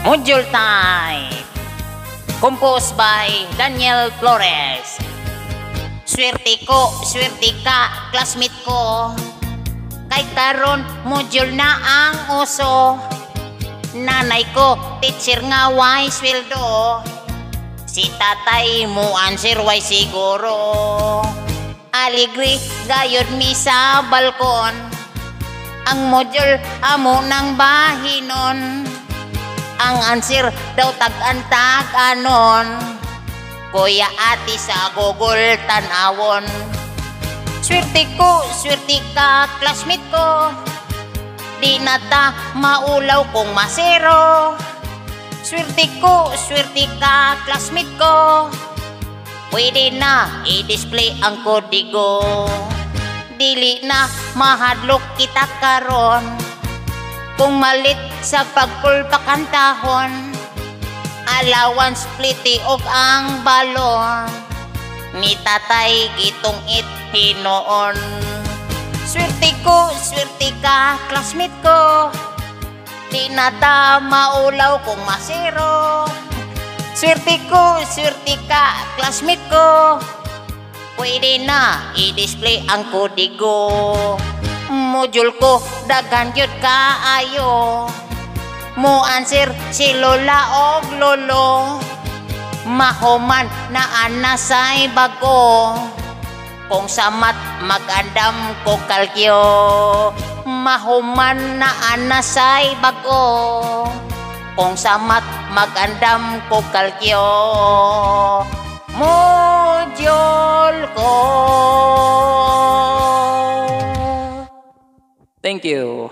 Module Type. Composed by Daniel Flores. Swerte ko, swerte ka, classmate ko. Kay karon module na ang uso. Nanay ko, teacher nga way sweldo. Si tatay mo answer way siguro. Aligri gayod mi sa balkon. Ang module amo ng bahinon. Ang answer daw tag-antag anon. Kuya ati sa Google tanawon. Swerte ko, swerte ka, classmate ko. Di na ta maulaw kung masero. Swerte ko, swerte ka, classmate ko. Pwede na i-display ang kodigo. Dili na mahadlok kita karon. Kung malit sa pagpulpakantahon. Allowance pliti og ang balon. Ni tatay gitong hinoon. Swerte ko, swerte ka, classmate ko. Di na ta maulaw kung masero. Swerte ko, swerte ka, classmate ko. Pwede na i-display ang kodigo. Module ko daghan gyud kaayo. Mo answer si lola og lolo. Mahuman na anasay bago. Kung sa mat mag-andam ko kalkyo. Mahuman na anasay bago. Kung sa mat mag-andam ko kalkyo. Module ko. Thank you.